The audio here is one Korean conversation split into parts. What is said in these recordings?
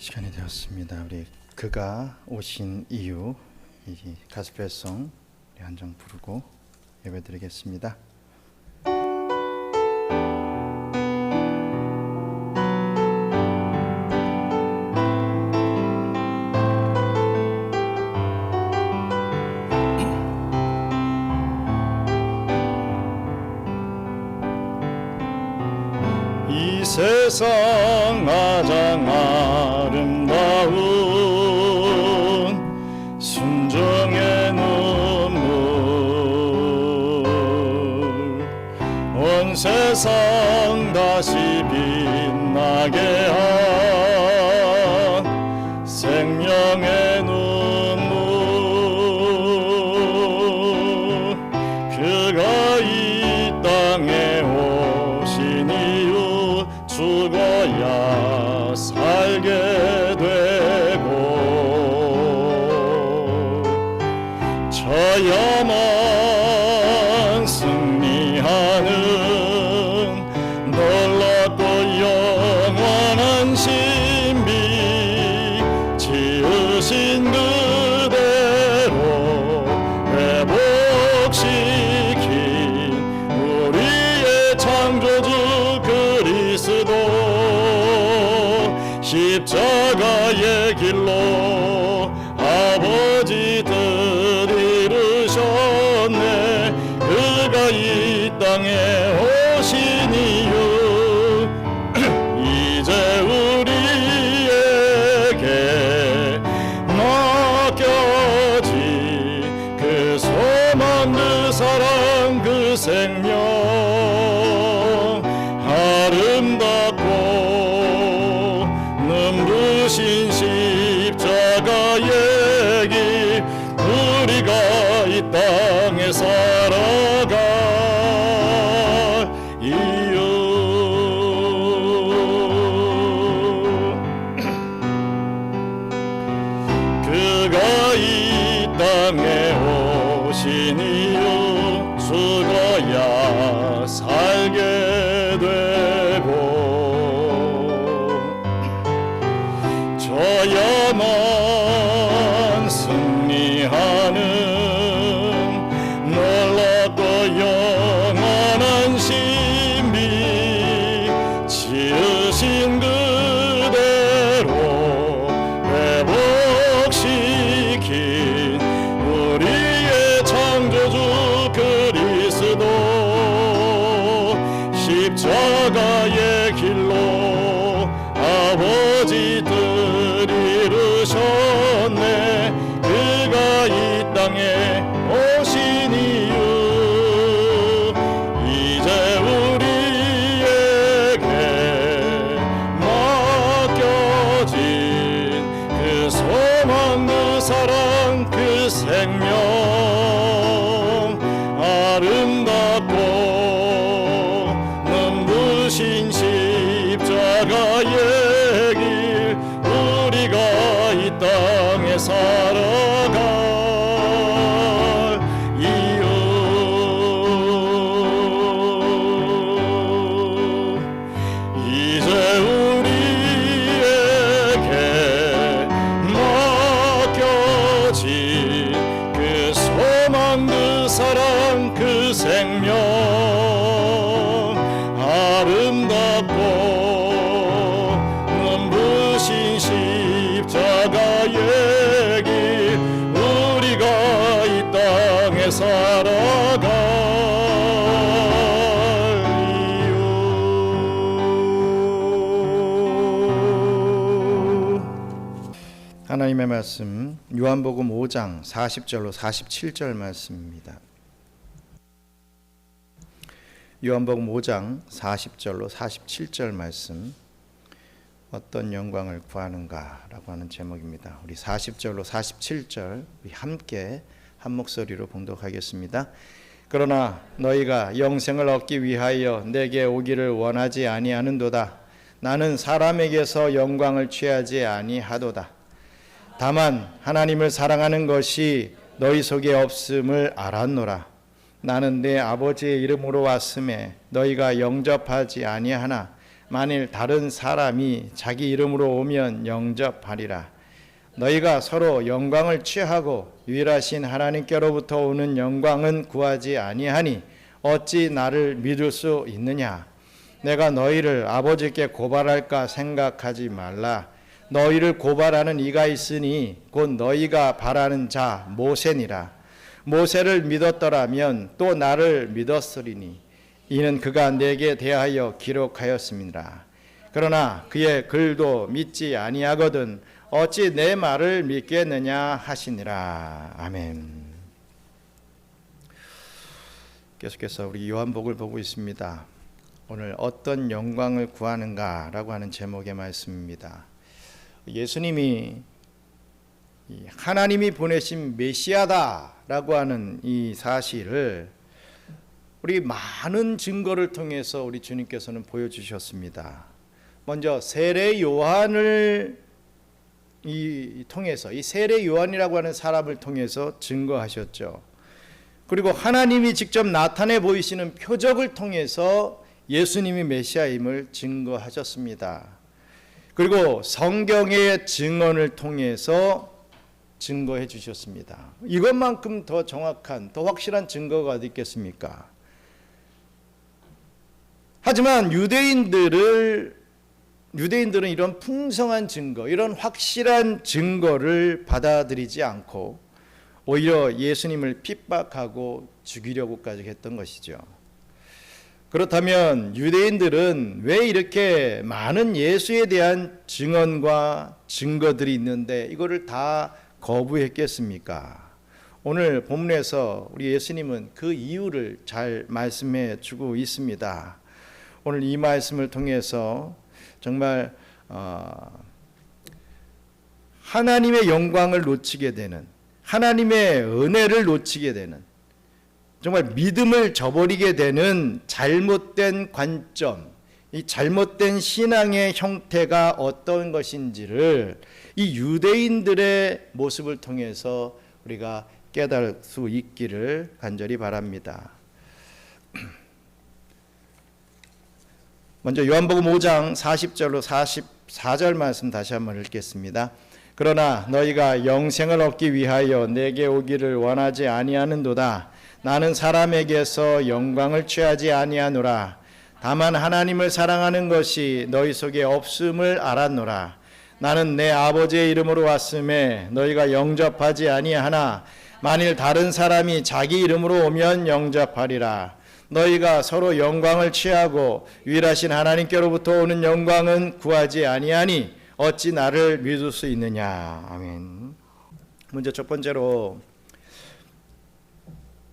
시간이 되었습니다. 우리 그가 오신 이유, 이 가스펠송 한 장 부르고 예배드리겠습니다. 이 세상 가장 아름다운 순정의 눈물, 온 세상 다시 빛나게 한 생명의 눈물, 그가 이 땅에 오신 이유 죽어야 살게 되고 저야만 승리하는 놀랍고 영원한 신비, 지으신 그대로 회복시킨 우리의 창조주 그리스도, 십자가의 길로 아버지들 이루셨네. 그가 이 땅에 오신 이유, 이제 우리에게 맡겨진 그 소망, 그 사랑, 그 생명, 아름답고 눈부신 십자가의 길, 우리가 이 땅에 살아갈 이유. 그가 이 땅에 오신 이유, 죽어야 살게 되고 저야만 승리하는 놀랍고 영원한 신비, 지으신 그대로 회복시킨 우리의 창조주 그리스도, 십자가의 길로 아버지들 이루셨네. 그가 이 땅에 오신 이유, 이제 우리에게 맡겨진 그 소망, 그 사랑, 그 생명, 아름답고 눈부신 십자가의 길, 우리가 이 땅에 살아갈 이유. 이제 우리에게 맡겨진 그 소망, 그 사랑, 그 생명, 아름답고 눈부신 십자가의 길, 우리가 이 땅에 살아갈 이유. 하나님의 말씀, 요한복음 5장 40절로 47절 말씀입니다. 요한복음 5장 40절로 47절 말씀, 어떤 영광을 구하는가 라고 하는 제목입니다. 우리 40절로 47절 우리 함께 한 목소리로 봉독하겠습니다. 그러나 너희가 영생을 얻기 위하여 내게 오기를 원하지 아니하는도다. 나는 사람에게서 영광을 취하지 아니하도다. 다만 하나님을 사랑하는 것이 너희 속에 없음을 알았노라. 나는 내 아버지의 이름으로 왔음에 너희가 영접하지 아니하나 만일 다른 사람이 자기 이름으로 오면 영접하리라. 너희가 서로 영광을 취하고 유일하신 하나님께로부터 오는 영광은 구하지 아니하니 어찌 나를 믿을 수 있느냐. 내가 너희를 아버지께 고발할까 생각하지 말라. 너희를 고발하는 이가 있으니 곧 너희가 바라는 자 모세니라. 모세를 믿었더라면 또 나를 믿었으리니 이는 그가 내게 대하여 기록하였음이라. 그러나 그의 글도 믿지 아니하거든 어찌 내 말을 믿겠느냐 하시니라. 아멘. 계속해서 우리 요한복음을 보고 있습니다. 오늘 어떤 영광을 구하는가라고 하는 제목의 말씀입니다. 예수님이 하나님이 보내신 메시아다라고 하는 이 사실을 우리 많은 증거를 통해서 우리 주님께서는 보여주셨습니다. 먼저 세례 요한을 통해서 이 세례 요한이라고 하는 사람을 통해서 증거하셨죠. 그리고 하나님이 직접 나타내 보이시는 표적을 통해서 예수님이 메시아임을 증거하셨습니다. 그리고 성경의 증언을 통해서 증거해 주셨습니다. 이것만큼 더 정확한, 더 확실한 증거가 어디 있겠습니까? 하지만 유대인들은 이런 풍성한 증거, 이런 확실한 증거를 받아들이지 않고 오히려 예수님을 핍박하고 죽이려고까지 했던 것이죠. 그렇다면 유대인들은 왜 이렇게 많은 예수에 대한 증언과 증거들이 있는데 이거를 다 거부했겠습니까? 오늘 본문에서 우리 예수님은 그 이유를 잘 말씀해 주고 있습니다. 오늘 이 말씀을 통해서 정말 하나님의 영광을 놓치게 되는, 하나님의 은혜를 놓치게 되는, 정말 믿음을 저버리게 되는 잘못된 관점, 이 잘못된 신앙의 형태가 어떤 것인지를 이 유대인들의 모습을 통해서 우리가 깨달을 수 있기를 간절히 바랍니다. 먼저 요한복음 5장 40절로 44절 말씀 다시 한번 읽겠습니다. 그러나 너희가 영생을 얻기 위하여 내게 오기를 원하지 아니하는도다. 나는 사람에게서 영광을 취하지 아니하노라. 다만 하나님을 사랑하는 것이 너희 속에 없음을 알았노라. 나는 내 아버지의 이름으로 왔음에 너희가 영접하지 아니하나 만일 다른 사람이 자기 이름으로 오면 영접하리라. 너희가 서로 영광을 취하고 유일하신 하나님께로부터 오는 영광은 구하지 아니하니 어찌 나를 믿을 수 있느냐. 아멘. 먼저 첫 번째로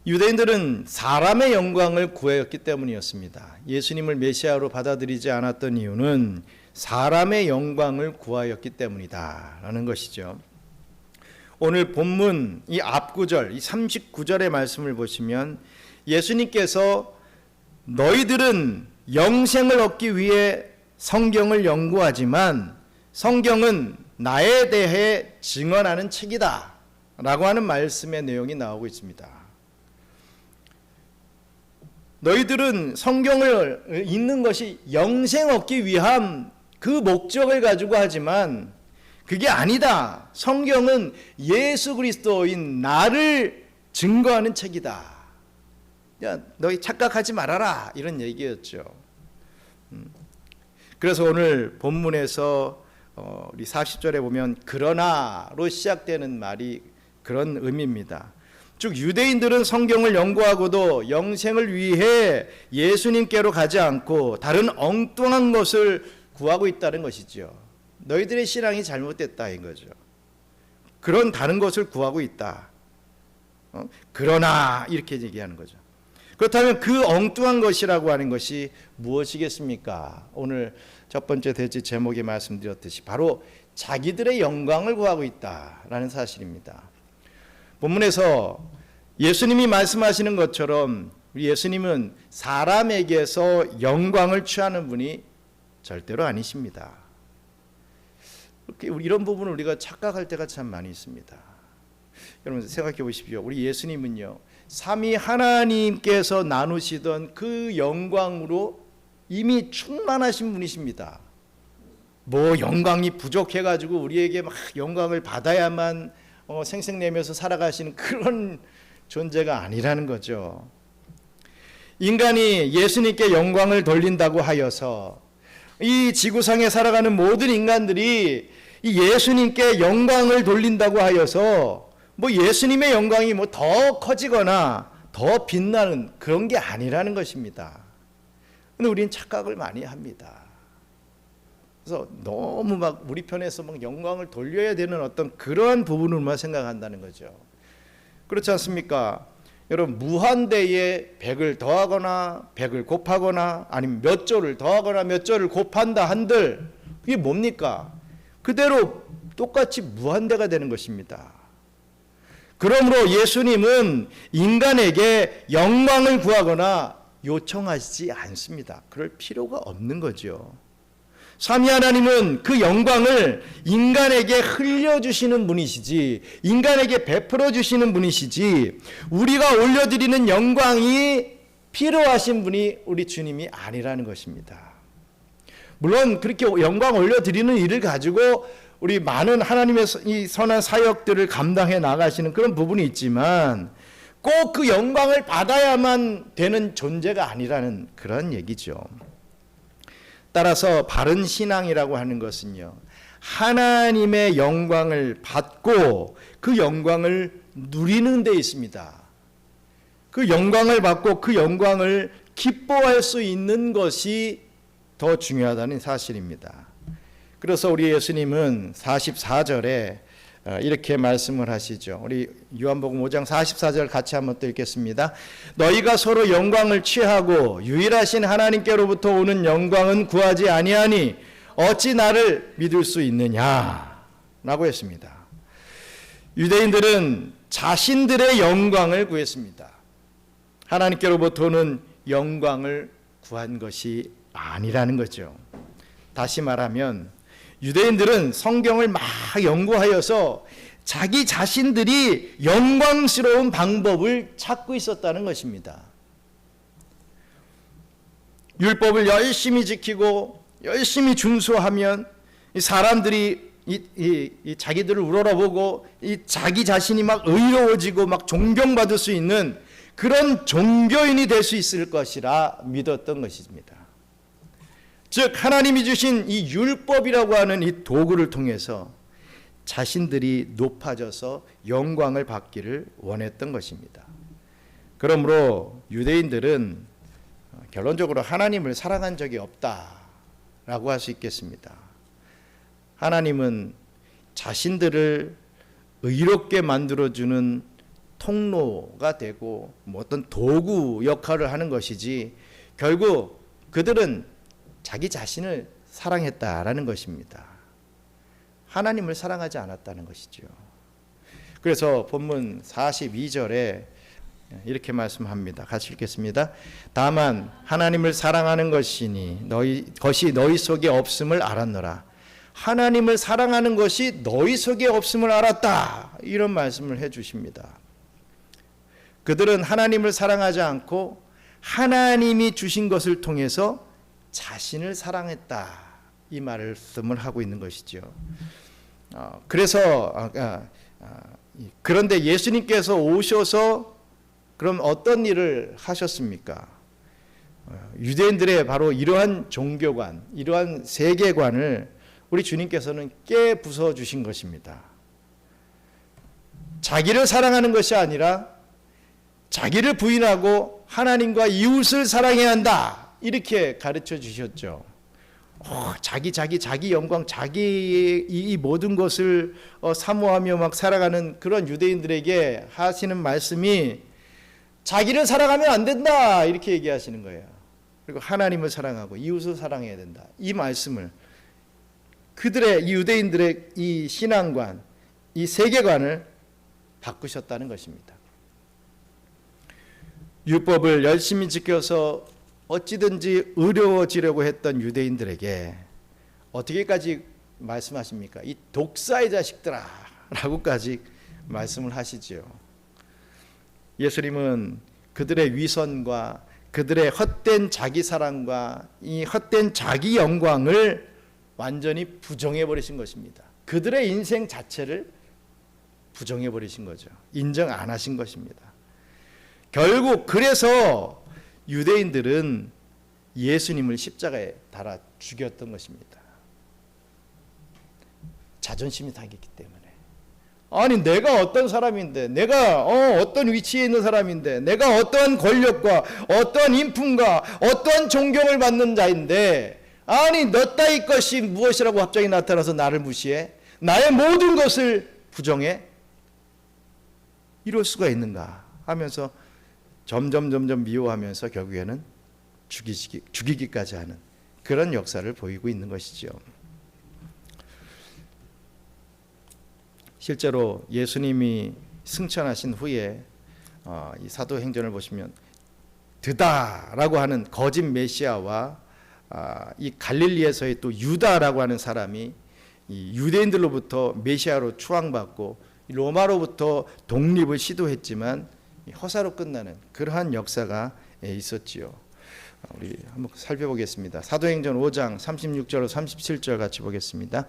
유대인들은 사람의 영광을 구했기 때문이었습니다. 예수님을 메시아로 받아들이지 않았던 이유는 사람의 영광을 구하였기 때문이다 라는 것이죠. 오늘 본문 이 앞구절, 이 39절의 말씀을 보시면 예수님께서 너희들은 영생을 얻기 위해 성경을 연구하지만 성경은 나에 대해 증언하는 책이다 라고 하는 말씀의 내용이 나오고 있습니다. 너희들은 성경을 읽는 것이 영생 얻기 위한 그 목적을 가지고 하지만 그게 아니다. 성경은 예수 그리스도인 나를 증거하는 책이다. 야, 너희 착각하지 말아라. 이런 얘기였죠. 그래서 오늘 본문에서 우리 40절에 보면 그러나로 시작되는 말이 그런 의미입니다. 즉 유대인들은 성경을 연구하고도 영생을 위해 예수님께로 가지 않고 다른 엉뚱한 것을 구하고 있다는 것이죠. 너희들의 신앙이 잘못됐다 인 거죠. 그런 다른 것을 구하고 있다. 그러나 이렇게 얘기하는 거죠. 그렇다면 그 엉뚱한 것이라고 하는 것이 무엇이겠습니까? 오늘 첫 번째 대지 제목에 말씀드렸듯이 바로 자기들의 영광을 구하고 있다라는 사실입니다. 본문에서 예수님이 말씀하시는 것처럼 예수님은 사람에게서 영광을 취하는 분이 절대로 아니십니다. 이런 부분을 우리가 착각할 때가 참 많이 있습니다. 여러분 생각해 보십시오. 우리 예수님은요 삼위 하나님께서 나누시던 그 영광으로 이미 충만하신 분이십니다. 뭐 영광이 부족해가지고 우리에게 막 영광을 받아야만 생색내면서 살아가시는 그런 존재가 아니라는 거죠. 인간이 예수님께 영광을 돌린다고 하여서 이 지구상에 살아가는 모든 인간들이 이 예수님께 영광을 돌린다고 하여서 뭐 예수님의 영광이 뭐 더 커지거나 더 빛나는 그런 게 아니라는 것입니다. 근데 우리는 착각을 많이 합니다. 그래서 너무 막 우리 편에서 막 영광을 돌려야 되는 어떤 그러한 부분을만 생각한다는 거죠. 그렇지 않습니까? 여러분, 무한대에 100을 더하거나 100을 곱하거나 아니면 몇 조를 더하거나 몇 조를 곱한다 한들 그게 뭡니까? 그대로 똑같이 무한대가 되는 것입니다. 그러므로 예수님은 인간에게 영광을 구하거나 요청하지 않습니다. 그럴 필요가 없는 거죠. 삼위 하나님은 그 영광을 인간에게 흘려주시는 분이시지, 인간에게 베풀어 주시는 분이시지, 우리가 올려드리는 영광이 필요하신 분이 우리 주님이 아니라는 것입니다. 물론 그렇게 영광 올려드리는 일을 가지고 우리 많은 하나님의 이 선한 사역들을 감당해 나가시는 그런 부분이 있지만 꼭 그 영광을 받아야만 되는 존재가 아니라는 그런 얘기죠. 따라서 바른 신앙이라고 하는 것은요, 하나님의 영광을 받고 그 영광을 누리는 데 있습니다. 그 영광을 받고 그 영광을 기뻐할 수 있는 것이 더 중요하다는 사실입니다. 그래서 우리 예수님은 44절에 이렇게 말씀을 하시죠. 우리 요한복음 5장 44절 같이 한번 또 읽겠습니다. 너희가 서로 영광을 취하고 유일하신 하나님께로부터 오는 영광은 구하지 아니하니 어찌 나를 믿을 수 있느냐 라고 했습니다. 유대인들은 자신들의 영광을 구했습니다. 하나님께로부터 오는 영광을 구한 것이 아니라는 거죠. 다시 말하면 유대인들은 성경을 막 연구하여서 자기 자신들이 영광스러운 방법을 찾고 있었다는 것입니다. 율법을 열심히 지키고 열심히 준수하면 사람들이 이 자기들을 우러러보고 이 자기 자신이 막 의로워지고 막 존경받을 수 있는 그런 종교인이 될 수 있을 것이라 믿었던 것입니다. 즉 하나님이 주신 이 율법이라고 하는 이 도구를 통해서 자신들이 높아져서 영광을 받기를 원했던 것입니다. 그러므로 유대인들은 결론적으로 하나님을 사랑한 적이 없다라고 할 수 있겠습니다. 하나님은 자신들을 의롭게 만들어주는 통로가 되고 어떤 도구 역할을 하는 것이지 결국 그들은 자기 자신을 사랑했다라는 것입니다. 하나님을 사랑하지 않았다는 것이죠. 그래서 본문 42절에 이렇게 말씀합니다. 같이 읽겠습니다. 다만 하나님을 사랑하는 것이니 것이 너희 속에 없음을 알았노라. 하나님을 사랑하는 것이 너희 속에 없음을 알았다. 이런 말씀을 해 주십니다. 그들은 하나님을 사랑하지 않고 하나님이 주신 것을 통해서 자신을 사랑했다. 이 말씀을 하고 있는 것이죠. 그래서 그런데 예수님께서 오셔서 그럼 어떤 일을 하셨습니까? 유대인들의 바로 이러한 종교관, 이러한 세계관을 우리 주님께서는 깨부숴 주신 것입니다. 자기를 사랑하는 것이 아니라 자기를 부인하고 하나님과 이웃을 사랑해야 한다. 이렇게 가르쳐 주셨죠. 자기 영광, 자기 이 모든 것을 사모하며 막 살아가는 그런 유대인들에게 하시는 말씀이 자기를 사랑하면 안 된다 이렇게 얘기하시는 거예요. 그리고 하나님을 사랑하고 이웃을 사랑해야 된다. 이 말씀을 그들의 이 유대인들의 이 신앙관, 이 세계관을 바꾸셨다는 것입니다. 율법을 열심히 지켜서 어찌든지 의로워지려고 했던 유대인들에게 어떻게까지 말씀하십니까? 이 독사의 자식들아 라고까지 말씀을 하시죠. 예수님은 그들의 위선과 그들의 헛된 자기 사랑과 이 헛된 자기 영광을 완전히 부정해 버리신 것입니다. 그들의 인생 자체를 부정해 버리신 거죠. 인정 안 하신 것입니다. 결국 그래서 유대인들은 예수님을 십자가에 달아 죽였던 것입니다. 자존심이 상했기 때문에. 아니 내가 어떤 사람인데, 내가 어떤 위치에 있는 사람인데, 내가 어떠한 권력과 어떠한 인품과 어떠한 존경을 받는 자인데, 아니 너 따위 것이 무엇이라고 갑자기 나타나서 나를 무시해? 나의 모든 것을 부정해? 이럴 수가 있는가 하면서 점점 미워하면서 결국에는 죽이기까지 하는 그런 역사를 보이고 있는 것이죠. 실제로 예수님이 승천하신 후에 이 사도행전을 보시면 드다라고 하는 거짓 메시아와 이 갈릴리에서의 또 유다라고 하는 사람이 이 유대인들로부터 메시아로 추앙받고 로마로부터 독립을 시도했지만 허사로 끝나는 그러한 역사가 있었지요. 우리 한번 살펴보겠습니다. 사도행전 5장 36절 37절 같이 보겠습니다.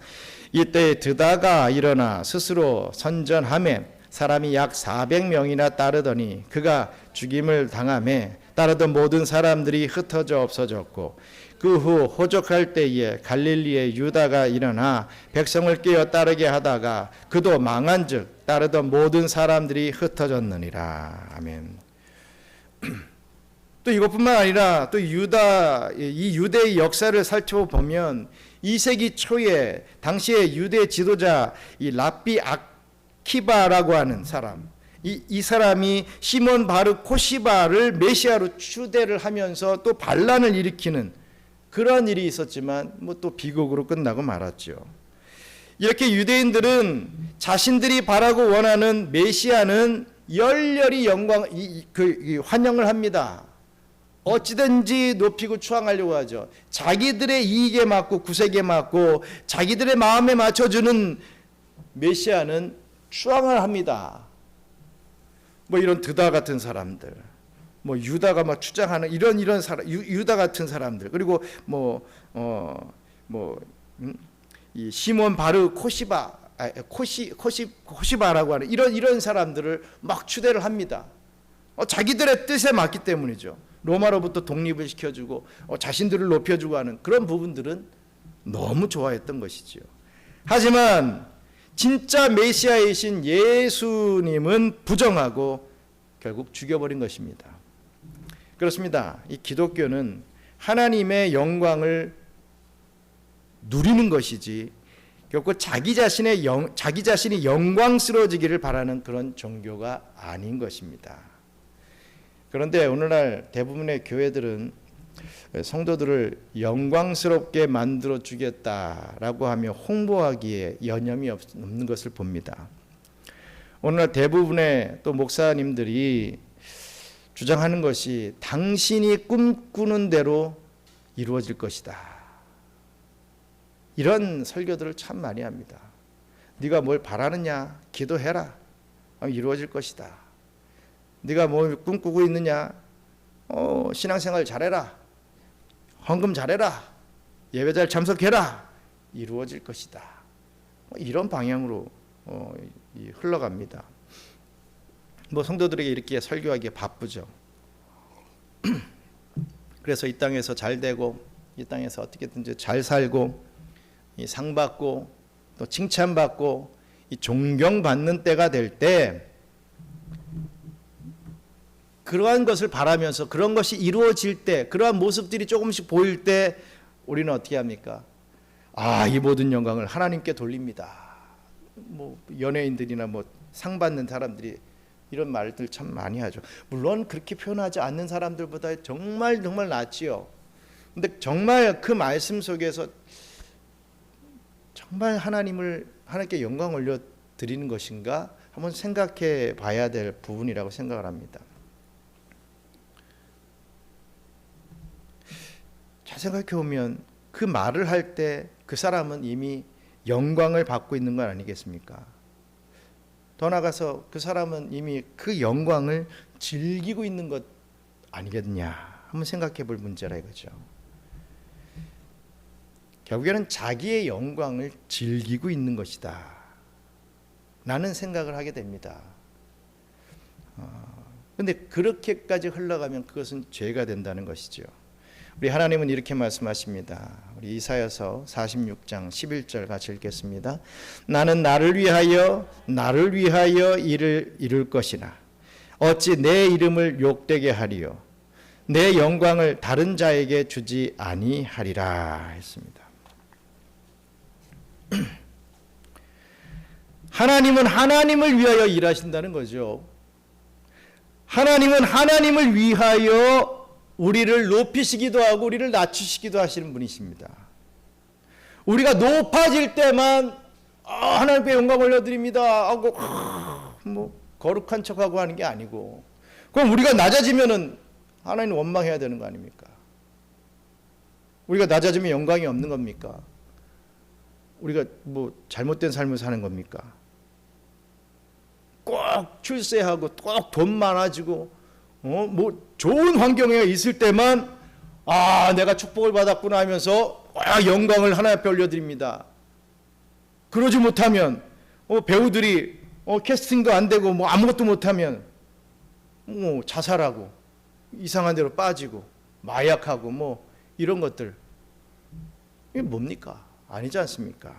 이때 드다가 일어나 스스로 선전하매 사람이 약 400명이나 따르더니 그가 죽임을 당하매 따르던 모든 사람들이 흩어져 없어졌고 그 후 호적할 때에 갈릴리의 유다가 일어나 백성을 깨어 따르게 하다가 그도 망한즉 따르던 모든 사람들이 흩어졌느니라. 아멘. 또 이것뿐만 아니라 또 이 유대의 역사를 살펴보면 2세기 초에 당시의 유대 지도자 이 랍비 아키바라고 하는 사람, 이 사람이 시몬 바르 코시바를 메시아로 추대를 하면서 또 반란을 일으키는 그런 일이 있었지만 또 비극으로 끝나고 말았죠. 이렇게 유대인들은 자신들이 바라고 원하는 메시아는 열렬히 환영을 합니다. 어찌든지 높이고 추앙하려고 하죠. 자기들의 이익에 맞고 구색에 맞고 자기들의 마음에 맞춰주는 메시아는 추앙을 합니다. 이런 드다 같은 사람들, 유다가 막 주장하는 이런 사람, 유다 같은 사람들, 그리고 이 시몬 바르 코시바라고 하는 이런 사람들을 막 추대를 합니다. 자기들의 뜻에 맞기 때문이죠. 로마로부터 독립을 시켜주고 자신들을 높여주고 하는 그런 부분들은 너무 좋아했던 것이죠. 하지만 진짜 메시아이신 예수님은 부정하고 결국 죽여버린 것입니다. 그렇습니다. 이 기독교는 하나님의 영광을 누리는 것이지 결코 자기 자신이 영광스러워지기를 바라는 그런 종교가 아닌 것입니다. 그런데 오늘날 대부분의 교회들은 성도들을 영광스럽게 만들어 주겠다라고 하며 홍보하기에 여념이 없는 것을 봅니다. 오늘날 대부분의 또 목사님들이 주장하는 것이 당신이 꿈꾸는 대로 이루어질 것이다. 이런 설교들을 참 많이 합니다. 네가 뭘 바라느냐? 기도해라. 이루어질 것이다. 네가 뭘 꿈꾸고 있느냐? 신앙생활 잘해라. 헌금 잘해라. 예배 잘 참석해라. 이루어질 것이다. 이런 방향으로 흘러갑니다. 성도들에게 이렇게 설교하기에 바쁘죠. 그래서 이 땅에서 잘 되고 이 땅에서 어떻게든지 잘 살고 상 받고 또 칭찬받고 존경받는 때가 될 때 그러한 것을 바라면서 그런 것이 이루어질 때 그러한 모습들이 조금씩 보일 때 우리는 어떻게 합니까? 이 모든 영광을 하나님께 돌립니다. 연예인들이나 상 받는 사람들이 이런 말들 참 많이 하죠. 물론 그렇게 표현하지 않는 사람들보다 정말 낫지요. 근데 정말 그 말씀 속에서 정말 하나님께 영광 올려 드리는 것인가 한번 생각해 봐야 될 부분이라고 생각을 합니다. 잘 생각해 보면 그 말을 할 때 그 사람은 이미 영광을 받고 있는 건 아니겠습니까? 더 나아가서 그 사람은 이미 그 영광을 즐기고 있는 것 아니겠냐 한번 생각해 볼 문제라 이거죠. 결국에는 자기의 영광을 즐기고 있는 것이다 라는 생각을 하게 됩니다. 그런데 그렇게까지 흘러가면 그것은 죄가 된다는 것이죠. 우리 하나님은 이렇게 말씀하십니다. 우리 이사야서 46장 11절 같이 읽겠습니다. 나는 나를 위하여 일을 이룰 것이나 어찌 내 이름을 욕되게 하리요 내 영광을 다른 자에게 주지 아니하리라 했습니다. 하나님은 하나님을 위하여 일하신다는 거죠. 하나님은 하나님을 위하여 우리를 높이시기도 하고 우리를 낮추시기도 하시는 분이십니다. 우리가 높아질 때만 하나님께 영광 올려드립니다 하고 뭐 거룩한 척하고 하는 게 아니고, 그럼 우리가 낮아지면은 하나님 원망해야 되는 거 아닙니까? 우리가 낮아지면 영광이 없는 겁니까? 우리가 뭐 잘못된 삶을 사는 겁니까? 꼭 출세하고 꼭 돈 많아지고 뭐 좋은 환경에 있을 때만 내가 축복을 받았구나 하면서 영광을 하나님 앞에 올려드립니다. 그러지 못하면 배우들이 캐스팅도 안 되고 뭐 아무것도 못하면 뭐 자살하고 이상한 데로 빠지고 마약하고 뭐 이런 것들, 이게 뭡니까? 아니지 않습니까?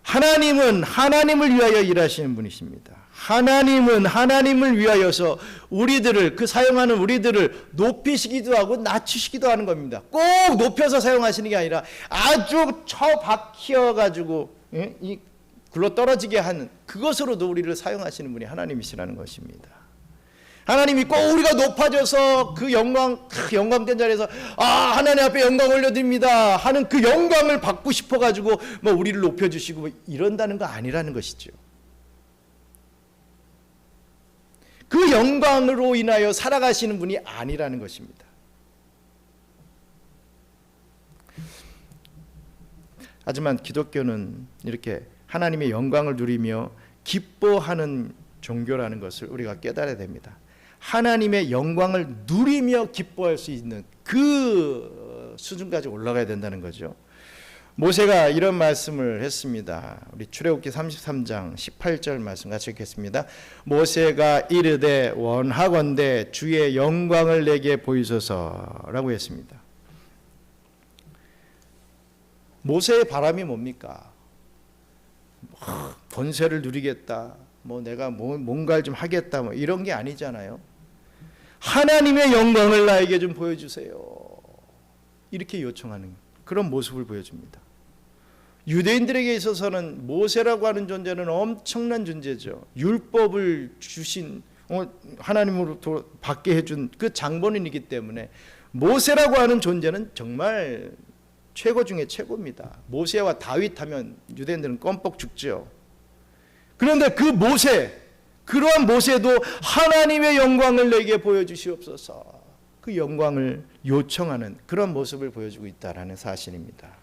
하나님은 하나님을 위하여 일하시는 분이십니다. 하나님은 하나님을 위하여서 우리들을, 그 사용하는 우리들을 높이시기도 하고 낮추시기도 하는 겁니다. 꼭 높여서 사용하시는 게 아니라 아주 처박혀 가지고 이 굴러 떨어지게 하는 그것으로도 우리를 사용하시는 분이 하나님이시라는 것입니다. 하나님이 꼭 우리가 높아져서 그 영광된 자리에서 하나님 앞에 영광 올려드립니다 하는 그 영광을 받고 싶어 가지고 뭐 우리를 높여주시고 뭐 이런다는 거 아니라는 것이죠. 그 영광으로 인하여 살아가시는 분이 아니라는 것입니다. 하지만 기독교는 이렇게 하나님의 영광을 누리며 기뻐하는 종교라는 것을 우리가 깨달아야 됩니다. 하나님의 영광을 누리며 기뻐할 수 있는 그 수준까지 올라가야 된다는 거죠. 모세가 이런 말씀을 했습니다. 우리 출애굽기 33장 18절 말씀 같이 읽겠습니다. 모세가 이르되 원하건대 주의 영광을 내게 보이소서라고 했습니다. 모세의 바람이 뭡니까? 권세를 누리겠다, 뭐 내가 뭔가를 좀 하겠다, 뭐 이런 게 아니잖아요. 하나님의 영광을 나에게 좀 보여주세요, 이렇게 요청하는 그런 모습을 보여줍니다. 유대인들에게 있어서는 모세라고 하는 존재는 엄청난 존재죠. 율법을 주신 하나님으로부터 받게 해준 그 장본인이기 때문에 모세라고 하는 존재는 정말 최고 중에 최고입니다. 모세와 다윗 하면 유대인들은 껌뻑 죽죠. 그런데 그 모세, 그러한 모세도 하나님의 영광을 내게 보여주시옵소서, 그 영광을 요청하는 그런 모습을 보여주고 있다는 사실입니다.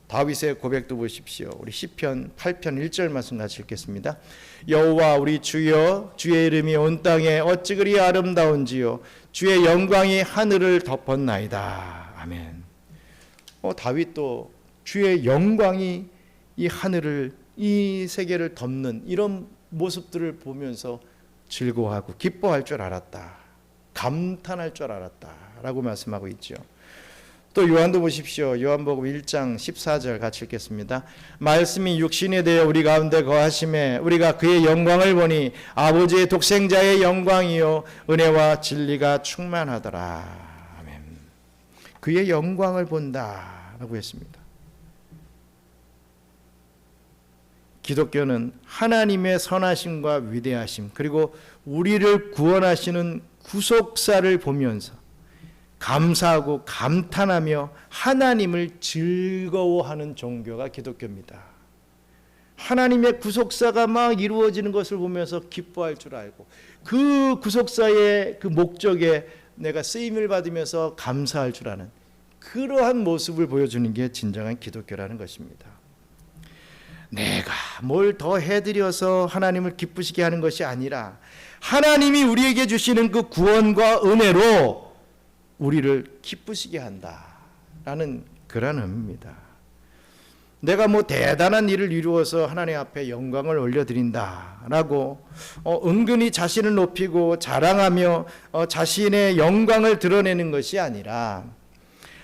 다윗의 고백도 보십시오. 우리 시편 8편 1절 말씀 같이 읽겠습니다. 여호와 우리 주여, 주의 이름이 온 땅에 어찌 그리 아름다운지요, 주의 영광이 하늘을 덮었나이다. 아멘. 다윗도 주의 영광이 이 하늘을, 이 세계를 덮는 이런 모습들을 보면서 즐거워하고 기뻐할 줄 알았다, 감탄할 줄 알았다 라고 말씀하고 있죠. 또 요한도 보십시오. 요한복음 1장 14절 같이 읽겠습니다. 말씀이 육신에 대해 우리 가운데 거하심에 우리가 그의 영광을 보니 아버지의 독생자의 영광이요 은혜와 진리가 충만하더라. 아멘. 그의 영광을 본다라고 했습니다. 기독교는 하나님의 선하심과 위대하심, 그리고 우리를 구원하시는 구속사를 보면서 감사하고 감탄하며 하나님을 즐거워하는 종교가 기독교입니다. 하나님의 구속사가 막 이루어지는 것을 보면서 기뻐할 줄 알고 그 구속사의 그 목적에 내가 쓰임을 받으면서 감사할 줄 아는 그러한 모습을 보여주는 게 진정한 기독교라는 것입니다. 내가 뭘 더 해드려서 하나님을 기쁘시게 하는 것이 아니라 하나님이 우리에게 주시는 그 구원과 은혜로 우리를 기쁘시게 한다라는 그런 의미입니다. 내가 뭐 대단한 일을 이루어서 하나님 앞에 영광을 올려드린다라고 은근히 자신을 높이고 자랑하며 자신의 영광을 드러내는 것이 아니라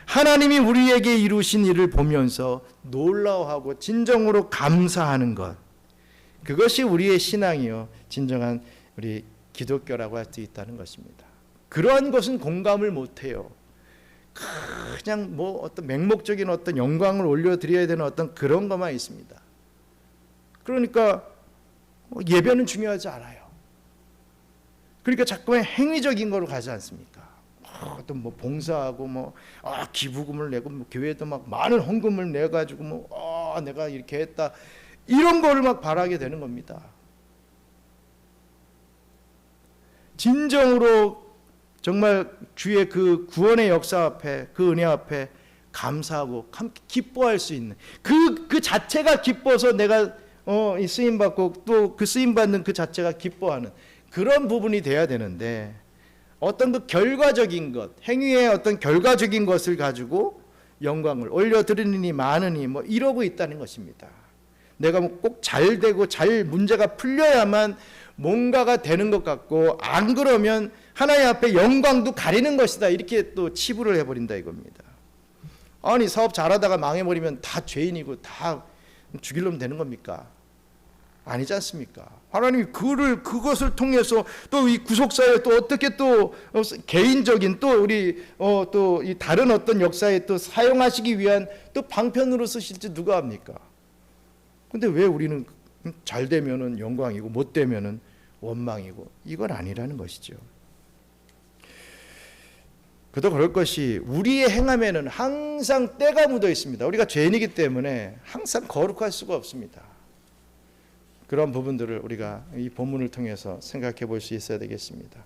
하나님이 우리에게 이루신 일을 보면서 놀라워하고 진정으로 감사하는 것, 그것이 우리의 신앙이요 진정한 우리 기독교라고 할 수 있다는 것입니다. 그러한 것은 공감을 못해요. 그냥 뭐 어떤 맹목적인 어떤 영광을 올려드려야 되는 어떤 그런 것만 있습니다. 그러니까 예배는 중요하지 않아요. 그러니까 자꾸만 행위적인 거로 가지 않습니까? 어떤 뭐 봉사하고 기부금을 내고 교회에도 막 많은 헌금을 내 가지고 내가 이렇게 했다 이런 거를 막 바라게 되는 겁니다. 진정으로 정말 주의 그 구원의 역사 앞에 그 은혜 앞에 감사하고 기뻐할 수 있는 그 자체가 기뻐서 내가 이 쓰임 받고 또 그 쓰임 받는 그 자체가 기뻐하는 그런 부분이 돼야 되는데 어떤 그 결과적인 것, 행위의 어떤 결과적인 것을 가지고 영광을 올려드리니 많으니 이러고 있다는 것입니다. 내가 꼭 잘 되고 잘 문제가 풀려야만 뭔가가 되는 것 같고 안 그러면 하나님 앞에 영광도 가리는 것이다 이렇게 또 치부를 해버린다 이겁니다. 아니 사업 잘하다가 망해버리면 다 죄인이고 다 죽일 놈 되는 겁니까? 아니지 않습니까? 하나님이 그것을 통해서 또 이 구속사에 또 어떻게 또 개인적인 또 우리 또 이 다른 어떤 역사에 또 사용하시기 위한 또 방편으로 쓰실지 누가 압니까? 근데 왜 우리는 잘 되면은 영광이고 못 되면은 원망이고 이건 아니라는 것이죠. 그도 그럴 것이 우리의 행함에는 항상 때가 묻어 있습니다. 우리가 죄인이기 때문에 항상 거룩할 수가 없습니다. 그런 부분들을 우리가 이 본문을 통해서 생각해 볼 수 있어야 되겠습니다.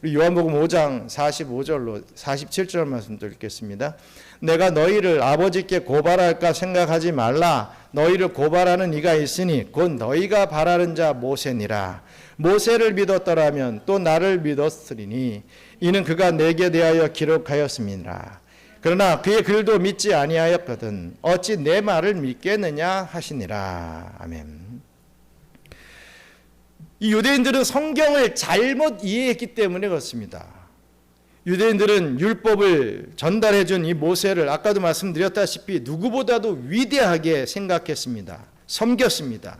우리 요한복음 5장 45절로 47절 말씀도 읽겠습니다. 내가 너희를 아버지께 고발할까 생각하지 말라. 너희를 고발하는 이가 있으니 곧 너희가 바라는 자 모세니라. 모세를 믿었더라면 또 나를 믿었으리니 이는 그가 내게 대하여 기록하였음이니라. 그러나 그의 글도 믿지 아니하였거든 어찌 내 말을 믿겠느냐 하시니라. 아멘. 이 유대인들은 성경을 잘못 이해했기 때문에 그렇습니다. 유대인들은 율법을 전달해 준 이 모세를 아까도 말씀드렸다시피 누구보다도 위대하게 생각했습니다. 섬겼습니다.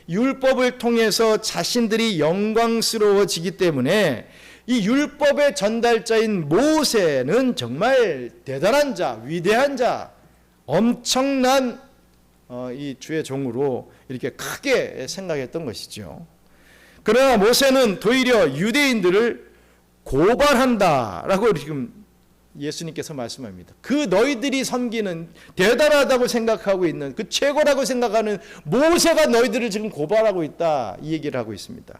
율법을 통해서 자신들이 영광스러워지기 때문에 이 율법의 전달자인 모세는 정말 대단한 자, 위대한 자, 엄청난 이 주의 종으로 이렇게 크게 생각했던 것이죠. 그러나 모세는 도리어 유대인들을 고발한다라고 지금 예수님께서 말씀합니다. 그 너희들이 섬기는 대단하다고 생각하고 있는 그 최고라고 생각하는 모세가 너희들을 지금 고발하고 있다 이 얘기를 하고 있습니다.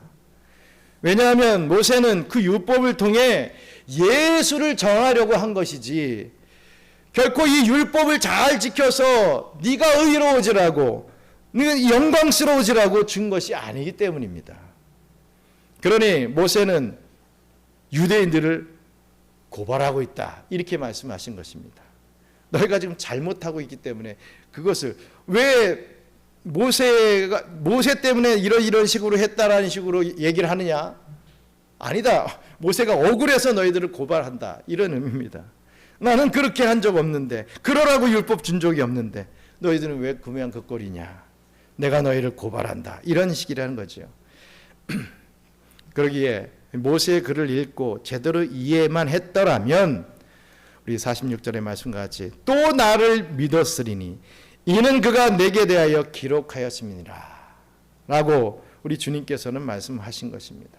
왜냐하면 모세는 그 율법을 통해 예수를 정하려고 한 것이지 결코 이 율법을 잘 지켜서 네가 의로워지라고 네가 영광스러워지라고 준 것이 아니기 때문입니다. 그러니 모세는 유대인들을 고발하고 있다 이렇게 말씀하신 것입니다. 너희가 지금 잘못하고 있기 때문에 그것을 왜 모세 때문에 이런 식으로 했다라는 식으로 얘기를 하느냐? 아니다. 모세가 억울해서 너희들을 고발한다 이런 의미입니다. 나는 그렇게 한 적 없는데 그러라고 율법 준 적이 없는데 너희들은 왜 그냥 그 꼴이냐? 내가 너희를 고발한다 이런 식이라는 거죠. 그러기에 모세의 글을 읽고 제대로 이해만 했더라면 우리 46절의 말씀과 같이 또 나를 믿었으리니 이는 그가 내게 대하여 기록하였음이니라 라고 우리 주님께서는 말씀하신 것입니다.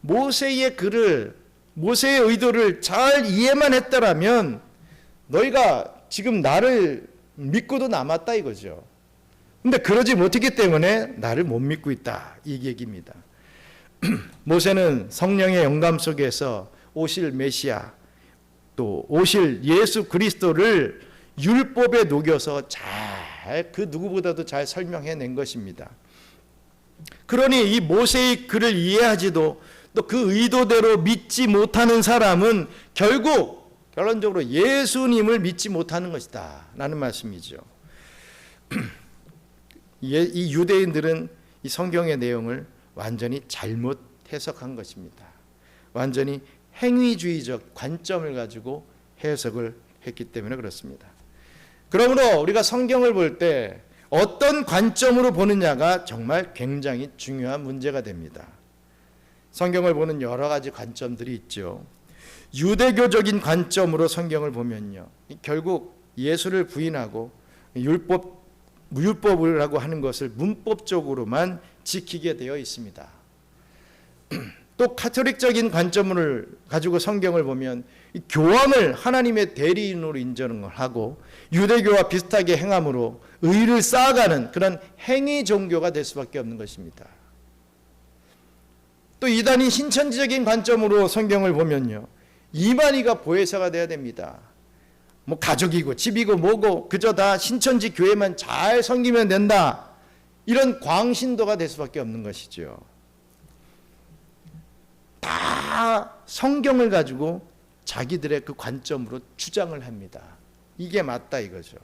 모세의 글을 모세의 의도를 잘 이해만 했더라면 너희가 지금 나를 믿고도 남았다 이거죠. 근데 그러지 못했기 때문에 나를 못 믿고 있다 이 얘기입니다. 모세는 성령의 영감 속에서 오실 메시아 또 오실 예수 그리스도를 율법에 녹여서 잘 그 누구보다도 잘 설명해낸 것입니다. 그러니 이 모세의 글을 이해하지도 또 그 의도대로 믿지 못하는 사람은 결론적으로 예수님을 믿지 못하는 것이다 라는 말씀이죠. 이 유대인들은 이 성경의 내용을 완전히 잘못 해석한 것입니다. 완전히 행위주의적 관점을 가지고 해석을 했기 때문에 그렇습니다. 그러므로 우리가 성경을 볼 때 어떤 관점으로 보느냐가 정말 굉장히 중요한 문제가 됩니다. 성경을 보는 여러 가지 관점들이 있죠. 유대교적인 관점으로 성경을 보면요, 결국 예수를 부인하고 율법이라고 하는 것을 문법적으로만 지키게 되어 있습니다. 또 카톨릭적인 관점을 가지고 성경을 보면 교황을 하나님의 대리인으로 인정을 하고 유대교와 비슷하게 행함으로 의를 쌓아가는 그런 행위 종교가 될 수밖에 없는 것입니다. 또 이단인 신천지적인 관점으로 성경을 보면요, 이만희가 보혜사가 돼야 됩니다. 뭐 가족이고 집이고 뭐고 그저 다 신천지 교회만 잘 섬기면 된다, 이런 광신도가 될 수밖에 없는 것이죠. 다 성경을 가지고 자기들의 그 관점으로 주장을 합니다. 이게 맞다 이거죠.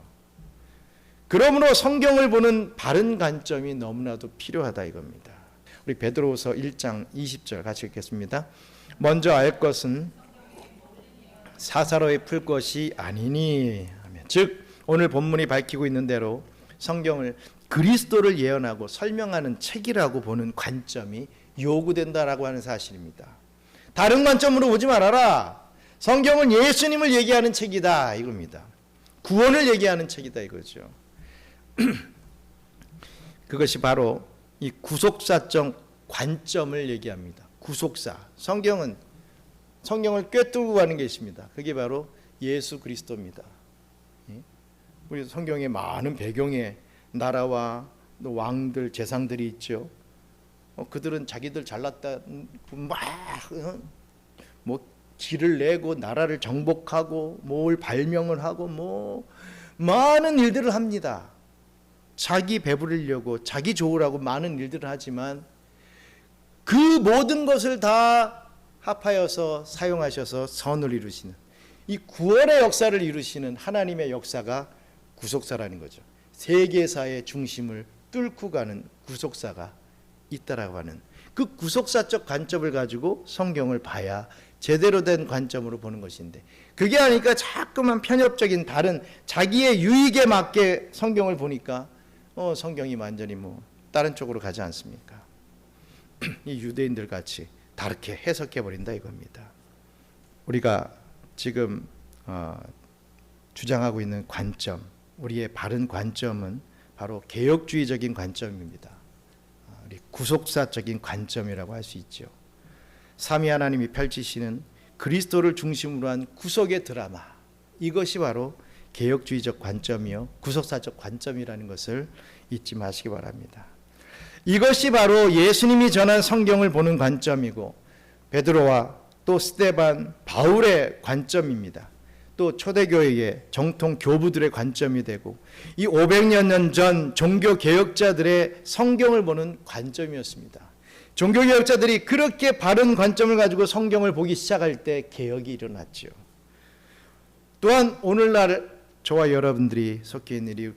그러므로 성경을 보는 바른 관점이 너무나도 필요하다 이겁니다. 우리 베드로후서 1장 20절 같이 읽겠습니다. 먼저 알 것은 사사로이 풀 것이 아니니 하면, 즉 오늘 본문이 밝히고 있는 대로 성경을 그리스도를 예언하고 설명하는 책이라고 보는 관점이 요구된다라고 하는 사실입니다. 다른 관점으로 보지 말아라. 성경은 예수님을 얘기하는 책이다 이겁니다. 구원을 얘기하는 책이다 이거죠. 그것이 바로 이 구속사적 관점을 얘기합니다. 구속사. 성경을 꿰뚫고 가는 게 있습니다. 그게 바로 예수 그리스도입니다. 우리 성경에 많은 배경에 나라와 왕들, 재상들이 있죠. 그들은 자기들 잘났다 뭐 길을 내고 나라를 정복하고 뭘 발명을 하고 뭐 많은 일들을 합니다. 자기 배부르려고 자기 좋으라고 많은 일들을 하지만 그 모든 것을 다 합하여서 사용하셔서 선을 이루시는, 이 구원의 역사를 이루시는 하나님의 역사가 구속사라는 거죠. 세계사의 중심을 뚫고 가는 구속사가 있다라고 하는 그 구속사적 관점을 가지고 성경을 봐야 제대로 된 관점으로 보는 것인데, 그게 아니까 자꾸만 편협적인 다른 자기의 유익에 맞게 성경을 보니까 성경이 완전히 뭐 다른 쪽으로 가지 않습니까? 이 유대인들 같이 다르게 해석해 버린다 이겁니다. 우리가 지금 주장하고 있는 관점, 우리의 바른 관점은 바로 개혁주의적인 관점입니다. 우리 구속사적인 관점이라고 할 수 있죠. 삼위 하나님이 펼치시는 그리스도를 중심으로 한 구속의 드라마, 이것이 바로 개혁주의적 관점이요 구속사적 관점이라는 것을 잊지 마시기 바랍니다. 이것이 바로 예수님이 전한 성경을 보는 관점이고 베드로와 또 스데반, 바울의 관점입니다. 또 초대교회의 정통 교부들의 관점이 되고 이 500년 전 종교개혁자들의 성경을 보는 관점이었습니다. 종교개혁자들이 그렇게 바른 관점을 가지고 성경을 보기 시작할 때 개혁이 일어났죠. 또한 오늘날 저와 여러분들이 속해 있는 이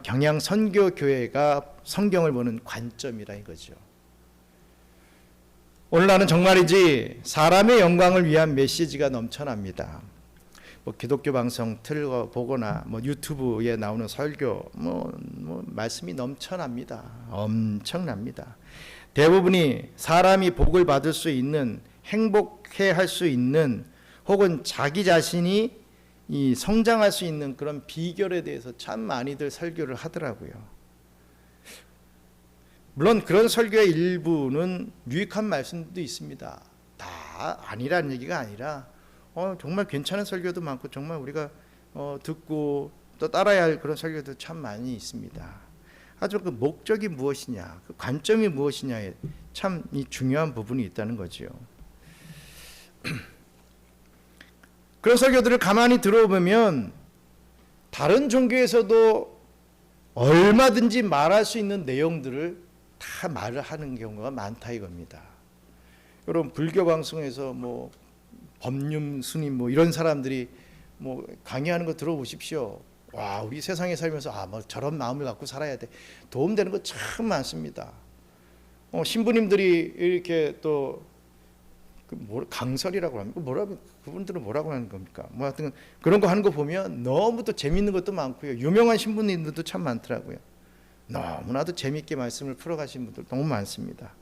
경양선교교회가 성경을 보는 관점이라 이거죠. 오늘날은 정말이지 사람의 영광을 위한 메시지가 넘쳐납니다. 뭐 기독교 방송 틀어보거나 뭐 유튜브에 나오는 설교 뭐 말씀이 넘쳐납니다. 엄청납니다. 대부분이 사람이 복을 받을 수 있는, 행복해 할 수 있는, 혹은 자기 자신이 이 성장할 수 있는 그런 비결에 대해서 참 많이들 설교를 하더라고요. 물론 그런 설교의 일부는 유익한 말씀도 있습니다. 다 아니라는 얘기가 아니라 정말 괜찮은 설교도 많고 정말 우리가 듣고 또 따라야 할 그런 설교도 참 많이 있습니다. 아주 그 목적이 무엇이냐, 그 관점이 무엇이냐에 참 이 중요한 부분이 있다는 거죠. 그런 설교들을 가만히 들어보면 다른 종교에서도 얼마든지 말할 수 있는 내용들을 다 말을 하는 경우가 많다 이겁니다. 여러분 불교 방송에서 뭐 법륜 스님 뭐 이런 사람들이 뭐 강의하는 거 들어보십시오. 와, 우리 세상에 살면서 뭐 저런 마음을 갖고 살아야 돼. 도움되는 거 참 많습니다. 신부님들이 이렇게 또 강설이라고 합니까? 그분들은 뭐라고 하는 겁니까? 뭐 하여튼 그런 거 하는 거 보면 너무 또 재밌는 것도 많고요. 유명한 신부님들도 참 많더라고요. 너무나도 재밌게 말씀을 풀어가신 분들 너무 많습니다.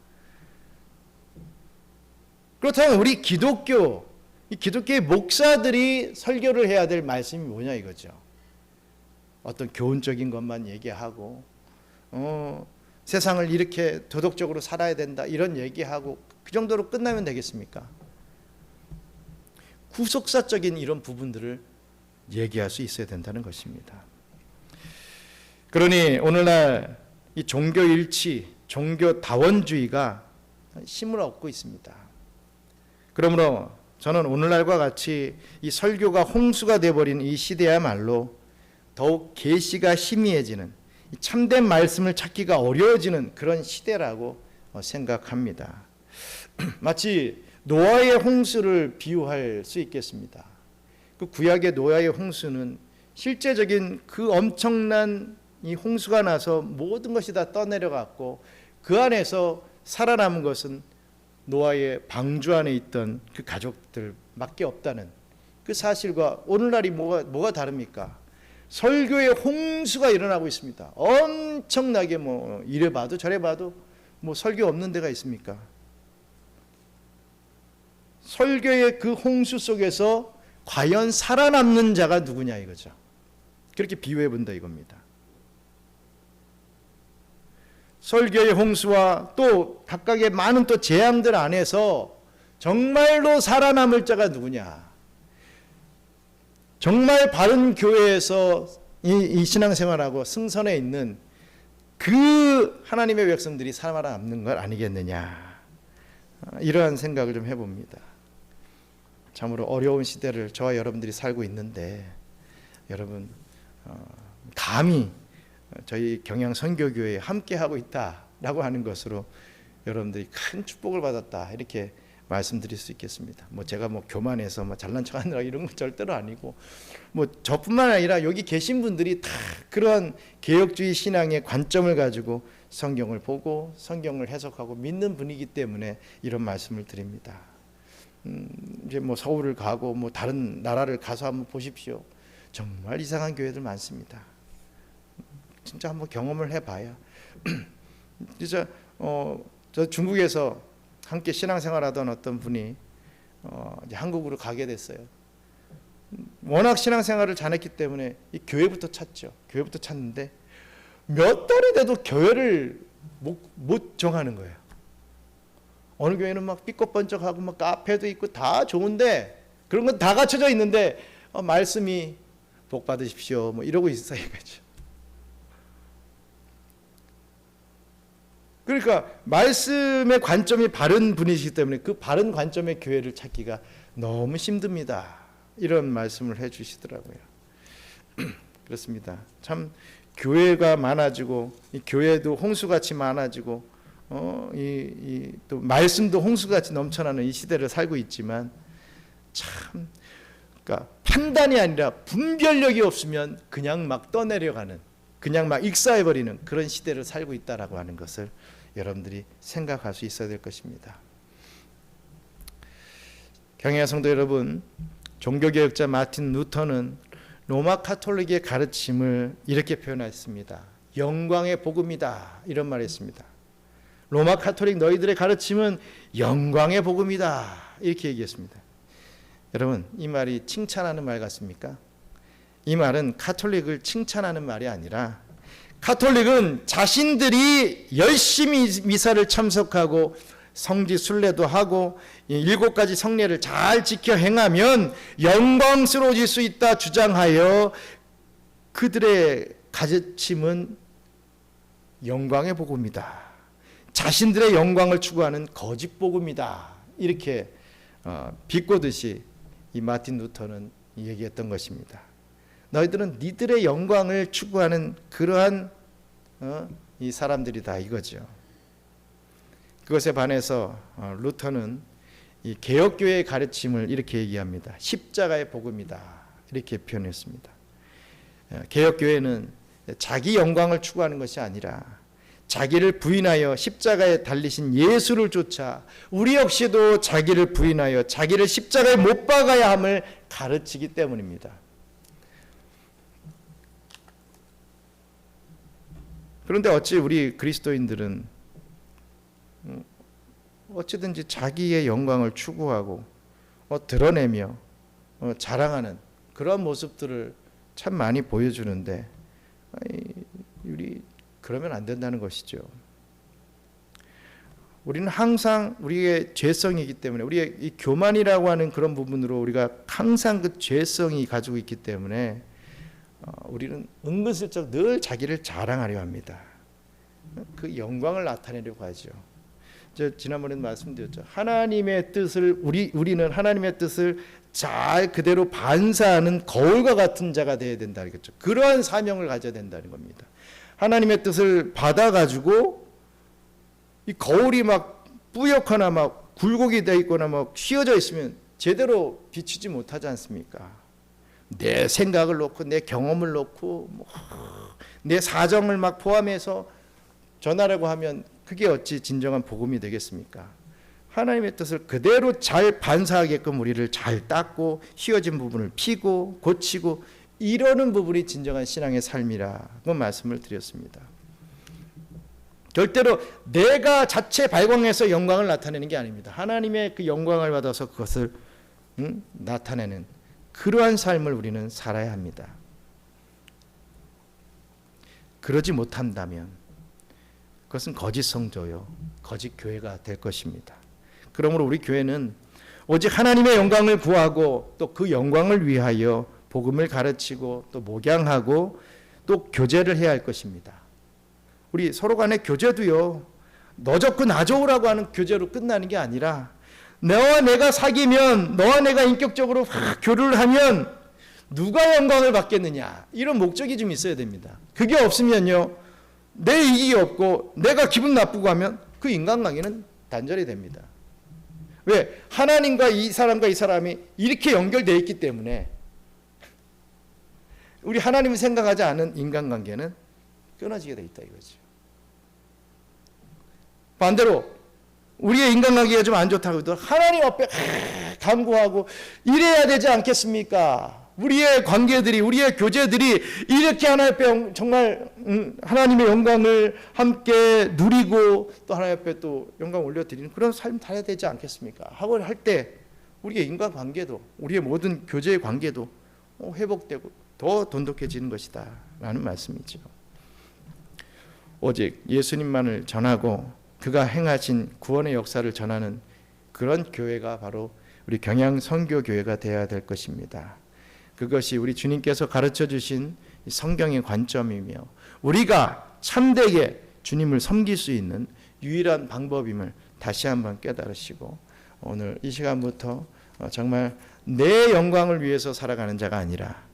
그렇다면 우리 이 기독교의 목사들이 설교를 해야 될 말씀이 뭐냐 이거죠. 어떤 교훈적인 것만 얘기하고 세상을 이렇게 도덕적으로 살아야 된다 이런 얘기하고 그 정도로 끝나면 되겠습니까? 구속사적인 이런 부분들을 얘기할 수 있어야 된다는 것입니다. 그러니 오늘날 이 종교일치, 종교다원주의가 힘을 얻고 있습니다. 그러므로 저는 오늘날과 같이 이 설교가 홍수가 되어버린 이 시대야말로 더욱 계시가 희미해지는 참된 말씀을 찾기가 어려워지는 그런 시대라고 생각합니다. 마치 노아의 홍수를 비유할 수 있겠습니다. 그 구약의 노아의 홍수는 실제적인 그 엄청난 이 홍수가 나서 모든 것이 다 떠내려갔고 그 안에서 살아남은 것은 노아의 방주 안에 있던 그 가족들밖에 없다는 그 사실과 오늘날이 뭐가 다릅니까? 설교의 홍수가 일어나고 있습니다. 엄청나게 뭐 이래 봐도 저래 봐도 뭐 설교 없는 데가 있습니까? 설교의 그 홍수 속에서 과연 살아남는 자가 누구냐 이거죠. 그렇게 비유해 본다 이겁니다. 설교의 홍수와 또 각각의 많은 또 재앙들 안에서 정말로 살아남을 자가 누구냐. 정말 바른 교회에서 이 신앙생활하고 승선해 있는 그 하나님의 백성들이 살아남는 것 아니겠느냐. 이러한 생각을 좀 해봅니다. 참으로 어려운 시대를 저와 여러분들이 살고 있는데 여러분 감히 저희 경양선교교회에 함께하고 있다라고 하는 것으로 여러분들이 큰 축복을 받았다 이렇게 말씀드릴 수 있겠습니다. 뭐 제가 뭐 교만해서 뭐 잘난 척하느라 이런 건 절대로 아니고 뭐 저뿐만 아니라 여기 계신 분들이 다 그런 개혁주의 신앙의 관점을 가지고 성경을 보고 성경을 해석하고 믿는 분이기 때문에 이런 말씀을 드립니다. 이제 뭐 서울을 가고 뭐 다른 나라를 가서 한번 보십시오. 정말 이상한 교회들 많습니다. 진짜 한번 경험을 해봐야. 진짜 저 중국에서 함께 신앙생활하던 어떤 분이 이제 한국으로 가게 됐어요. 워낙 신앙생활을 잘했기 때문에 이 교회부터 찾죠. 교회부터 찾는데 몇 달이 돼도 교회를 못 정하는 거예요. 어느 교회는 막 삐걱번쩍하고 막 카페도 있고 다 좋은데 그런 건 다 갖춰져 있는데 말씀이 복 받으십시오 뭐 이러고 있어요. 그러니까 말씀의 관점이 바른 분이시기 때문에 그 바른 관점의 교회를 찾기가 너무 힘듭니다. 이런 말씀을 해주시더라고요. 그렇습니다. 참 교회가 많아지고 이 교회도 홍수같이 많아지고 또 말씀도 홍수같이 넘쳐나는 이 시대를 살고 있지만 참 그러니까 판단이 아니라 분별력이 없으면 그냥 막 떠내려가는 그냥 막 익사해버리는 그런 시대를 살고 있다라고 하는 것을 여러분들이 생각할 수 있어야 될 것입니다. 경외의 성도 여러분, 종교개혁자 마틴 루터는 로마 카톨릭의 가르침을 이렇게 표현했습니다. 영광의 복음이다 이런 말을 했습니다. 로마 카톨릭 너희들의 가르침은 영광의 복음이다 이렇게 얘기했습니다. 여러분 이 말이 칭찬하는 말 같습니까? 이 말은 카톨릭을 칭찬하는 말이 아니라 카톨릭은 자신들이 열심히 미사를 참석하고 성지 순례도 하고 7가지 성례를 잘 지켜 행하면 영광스러워질 수 있다 주장하여 그들의 가르침은 영광의 복음이다. 자신들의 영광을 추구하는 거짓 복음이다. 이렇게 비꼬듯이 이 마틴 루터는 얘기했던 것입니다. 너희들은 니들의 영광을 추구하는 그러한 이 사람들이다 이거죠. 그것에 반해서 루터는 이 개혁교회의 가르침을 이렇게 얘기합니다. 십자가의 복음이다 이렇게 표현했습니다. 개혁교회는 자기 영광을 추구하는 것이 아니라 자기를 부인하여 십자가에 달리신 예수를 쫓아 우리 역시도 자기를 부인하여 자기를 십자가에 못 박아야 함을 가르치기 때문입니다. 그런데 어찌 우리 그리스도인들은 어찌든지 자기의 영광을 추구하고 드러내며 자랑하는 그런 모습들을 참 많이 보여주는데 우리 그러면 안 된다는 것이죠. 우리는 항상 우리의 죄성이기 때문에 우리의 이 교만이라고 하는 그런 부분으로 우리가 항상 그 죄성이 가지고 있기 때문에 우리는 은근슬쩍 늘 자기를 자랑하려 합니다. 그 영광을 나타내려고 하죠. 지난번에 말씀드렸죠. 하나님의 뜻을 우리는 하나님의 뜻을 잘 그대로 반사하는 거울과 같은 자가 되어야 된다 그랬죠. 그러한 사명을 가져야 된다는 겁니다. 하나님의 뜻을 받아가지고 이 거울이 막 뿌옇거나 막 굴곡이 되어 있거나 막 휘어져 있으면 제대로 비추지 못하지 않습니까? 내 생각을 놓고 내 경험을 놓고 내 사정을 막 포함해서 전하려고 하면 그게 어찌 진정한 복음이 되겠습니까? 하나님의 뜻을 그대로 잘 반사하게끔 우리를 잘 닦고 휘어진 부분을 피고 고치고 이러는 부분이 진정한 신앙의 삶이라고 말씀을 드렸습니다. 절대로 내가 자체 발광해서 영광을 나타내는 게 아닙니다. 하나님의 그 영광을 받아서 그것을 나타내는 그러한 삶을 우리는 살아야 합니다. 그러지 못한다면 그것은 거짓 성도요, 거짓 교회가 될 것입니다. 그러므로 우리 교회는 오직 하나님의 영광을 구하고 또 그 영광을 위하여 복음을 가르치고 또 목양하고 또 교제를 해야 할 것입니다. 우리 서로 간의 교제도요, 너 좋고 나 좋으라고 하는 교제로 끝나는 게 아니라 너와 내가 사귀면, 너와 내가 인격적으로 교류를 하면 누가 영광을 받겠느냐, 이런 목적이 좀 있어야 됩니다. 그게 없으면요, 내 이익이 없고 내가 기분 나쁘고 하면 그 인간관계는 단절이 됩니다. 왜? 하나님과 이 사람이 이렇게 연결되어 있기 때문에 우리 하나님을 생각하지 않은 인간관계는 끊어지게 되어 있다 이거죠. 반대로 우리의 인간관계가 좀 안 좋다고 해도 하나님 앞에 간구하고 이래야 되지 않겠습니까? 우리의 관계들이, 우리의 교제들이 이렇게 하나님 앞에 정말 하나님의 영광을 함께 누리고 또 하나님 앞에 또 영광 올려드리는 그런 삶 살아야 되지 않겠습니까? 하고 할 때 우리의 인간관계도, 우리의 모든 교제의 관계도 회복되고 더 돈독해지는 것이다 라는 말씀이죠. 오직 예수님만을 전하고 그가 행하신 구원의 역사를 전하는 그런 교회가 바로 우리 경양 선교교회가 되어야 될 것입니다. 그것이 우리 주님께서 가르쳐 주신 성경의 관점이며 우리가 참되게 주님을 섬길 수 있는 유일한 방법임을 다시 한번 깨달으시고 오늘 이 시간부터 정말 내 영광을 위해서 살아가는 자가 아니라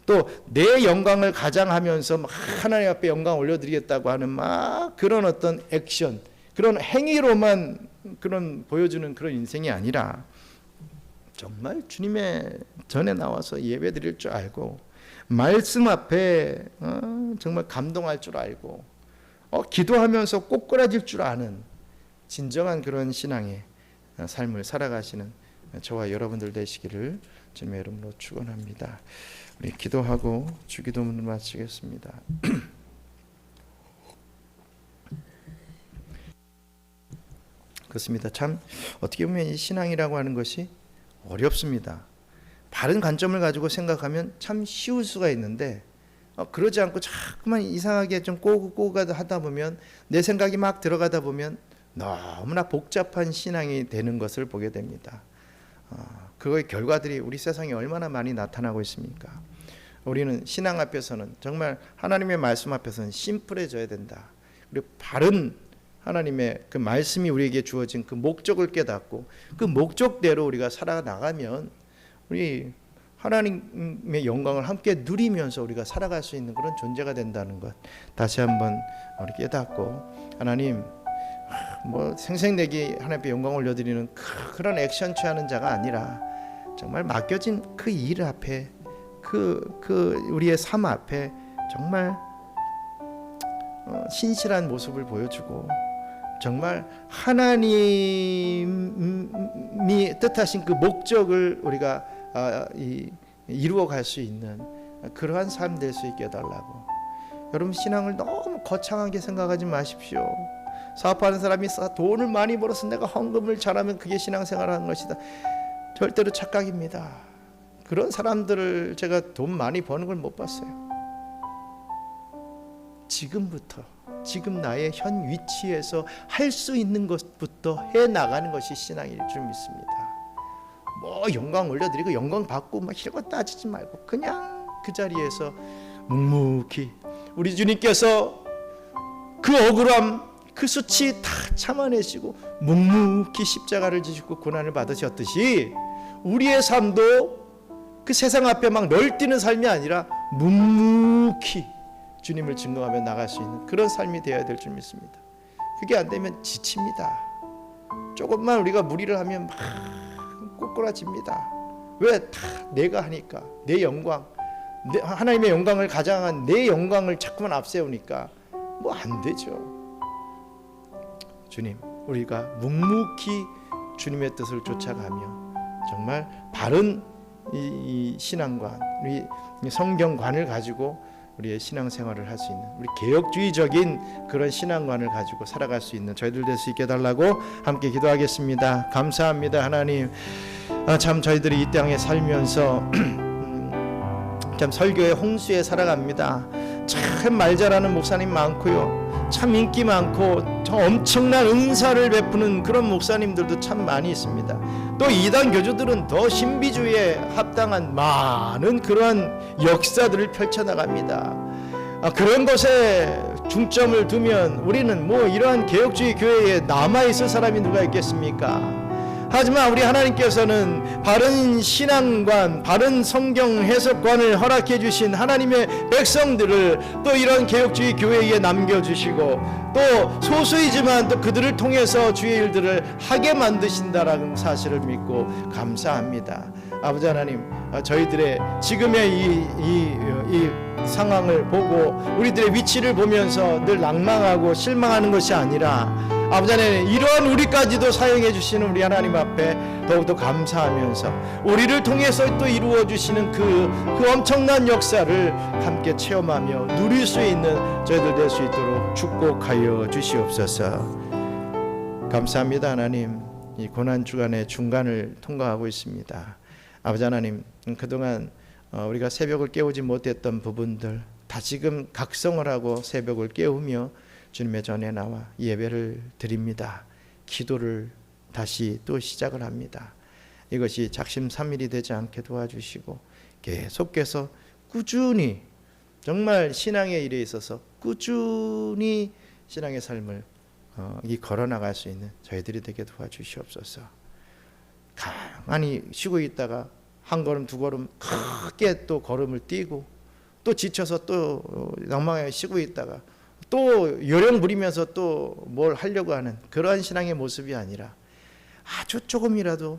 또 내 영광을 가장하면서 막 하나님 앞에 영광 올려드리겠다고 하는 막 그런 어떤 액션, 그런 행위로만 그런 보여주는 그런 인생이 아니라 정말 주님의 전에 나와서 예배 드릴 줄 알고 말씀 앞에 정말 감동할 줄 알고 기도하면서 꼬꾸라질 줄 아는 진정한 그런 신앙의 삶을 살아가시는 저와 여러분들 되시기를 주님의 이름으로 축원합니다. 우리 기도하고 주기도문을 마치겠습니다. 그렇습니다. 참 어떻게 보면 이 신앙이라고 하는 것이 어렵습니다. 바른 관점을 가지고 생각하면 참 쉬울 수가 있는데 그러지 않고 자꾸만 이상하게 좀 꼬고 하다 보면 내 생각이 막 들어가다 보면 너무나 복잡한 신앙이 되는 것을 보게 됩니다. 그거의 결과들이 우리 세상에 얼마나 많이 나타나고 있습니까? 우리는 신앙 앞에서는 정말 하나님의 말씀 앞에서는 심플해져야 된다. 그리고 바른 하나님의 그 말씀이 우리에게 주어진 그 목적을 깨닫고 그 목적대로 우리가 살아나가면 우리 하나님의 영광을 함께 누리면서 우리가 살아갈 수 있는 그런 존재가 된다는 것 다시 한번 우리 깨닫고, 하나님 뭐 생색내기 하나님께 영광 올려드리는 그런 액션 취하는 자가 아니라 정말 맡겨진 그 일 앞에 그 우리의 삶 앞에 정말 신실한 모습을 보여주고, 정말 하나님이 뜻하신 그 목적을 우리가 이루어 갈 수 있는 그러한 삶 될 수 있게 해달라고. 여러분, 신앙을 너무 거창하게 생각하지 마십시오. 사업하는 사람이 돈을 많이 벌어서 내가 헌금을 잘하면 그게 신앙생활하는 것이다. 절대로 착각입니다. 그런 사람들을 제가 돈 많이 버는 걸 못 봤어요. 지금부터, 지금 나의 현 위치에서 할 수 있는 것부터 해 나가는 것이 신앙일 줄 믿습니다. 뭐 영광 올려드리고 영광 받고 막 이런 거 따지지 말고 그냥 그 자리에서 묵묵히 우리 주님께서 그 억울함, 그 수치 다 참아내시고 묵묵히 십자가를 지시고 고난을 받으셨듯이, 우리의 삶도 그 세상 앞에 막 널뛰는 삶이 아니라 묵묵히 주님을 증거하며 나갈 수 있는 그런 삶이 되어야 될 줄 믿습니다. 그게 안 되면 지칩니다. 조금만 우리가 무리를 하면 막 꼬꾸라집니다. 왜? 다 내가 하니까, 내 영광, 하나님의 영광을 가장한 내 영광을 자꾸만 앞세우니까 뭐 안 되죠. 주님, 우리가 묵묵히 주님의 뜻을 쫓아가며 정말 바른 이 신앙관, 우리 성경관을 가지고 우리의 신앙생활을 할 수 있는, 우리 개혁주의적인 그런 신앙관을 가지고 살아갈 수 있는 저희들 될 수 있게 해달라고 함께 기도하겠습니다. 감사합니다. 하나님, 참 저희들이 이 땅에 살면서 참 설교의 홍수에 살아갑니다. 참 말 잘하는 목사님 많고요, 참 인기 많고 참 엄청난 은사를 베푸는 그런 목사님들도 참 많이 있습니다. 또 이단 교주들은 더 신비주의에 합당한 많은 그런 역사들을 펼쳐나갑니다. 그런 것에 중점을 두면 우리는 뭐 이러한 개혁주의 교회에 남아있을 사람이 누가 있겠습니까? 하지만 우리 하나님께서는 바른 신앙관, 바른 성경 해석관을 허락해 주신 하나님의 백성들을 또 이런 개혁주의 교회에 남겨주시고, 또 소수이지만 또 그들을 통해서 주의 일들을 하게 만드신다라는 사실을 믿고 감사합니다. 아버지 하나님, 저희들의 지금의 이 상황을 보고 우리들의 위치를 보면서 늘 낭망하고 실망하는 것이 아니라, 아버지 하나님, 이러한 우리까지도 사용해 주시는 우리 하나님 앞에 더욱더 감사하면서 우리를 통해서 또 이루어 주시는 그 엄청난 역사를 함께 체험하며 누릴 수 있는 저희들 될 수 있도록 축복하여 주시옵소서. 감사합니다. 하나님, 이 고난 주간의 중간을 통과하고 있습니다. 아버지 하나님, 그동안 우리가 새벽을 깨우지 못했던 부분들 다 지금 각성을 하고 새벽을 깨우며 주님의 전에 나와 예배를 드립니다. 기도를 다시 또 시작을 합니다. 이것이 작심삼일이 되지 않게 도와주시고 계속해서 꾸준히 정말 신앙의 일에 있어서 꾸준히 신앙의 삶을 걸어나갈 수 있는 저희들이 되게 도와주시옵소서. 가만히 쉬고 있다가 한 걸음 두 걸음 크게 또 걸음을 뛰고, 또 지쳐서 또 낭망하게 쉬고 있다가 또 요령 부리면서 또 뭘 하려고 하는 그러한 신앙의 모습이 아니라 아주 조금이라도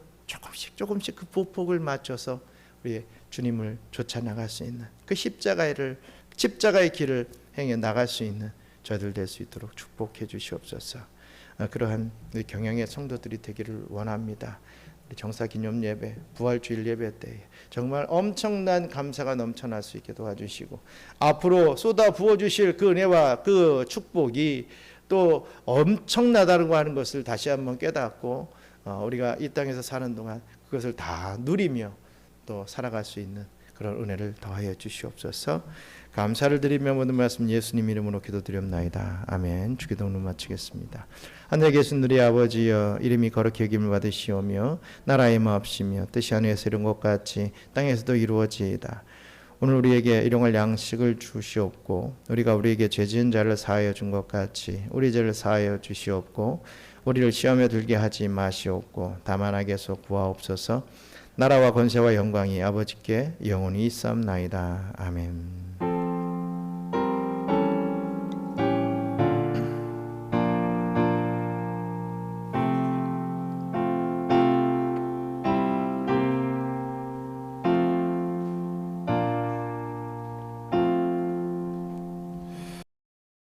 조금씩 그 보폭을 맞춰서 우리 주님을 쫓아 나갈 수 있는 그 십자가의 길을 행해 나갈 수 있는 저희들 될 수 있도록 축복해 주시옵소서. 그러한 우리 경영의 성도들이 되기를 원합니다. 정사기념 예배, 부활주일 예배 때에 정말 엄청난 감사가 넘쳐날 수 있게 도와주시고, 앞으로 쏟아 부어주실 그 은혜와 그 축복이 또 엄청나다고 하는 것을 다시 한번 깨닫고 우리가 이 땅에서 사는 동안 그것을 다 누리며 또 살아갈 수 있는 그런 은혜를 더하여 주시옵소서. 감사를 드리며 모든 말씀 예수님 이름으로 기도드렸나이다. 아멘. 주기도문 마치겠습니다. 하늘에 계신 우리 아버지여, 이름이 거룩히 여김을 받으시오며 나라의 마옵시며 뜻이 하늘에서 이룬 것 같이 땅에서도 이루어지이다. 오늘 우리에게 일용할 양식을 주시옵고, 우리가 우리에게 죄 지은 자를 사하여 준 것 같이 우리 죄를 사하여 주시옵고, 우리를 시험에 들게 하지 마시옵고 다만 악에서 구하옵소서. 나라와 권세와 영광이 아버지께 영원히 있사옵나이다. 아멘.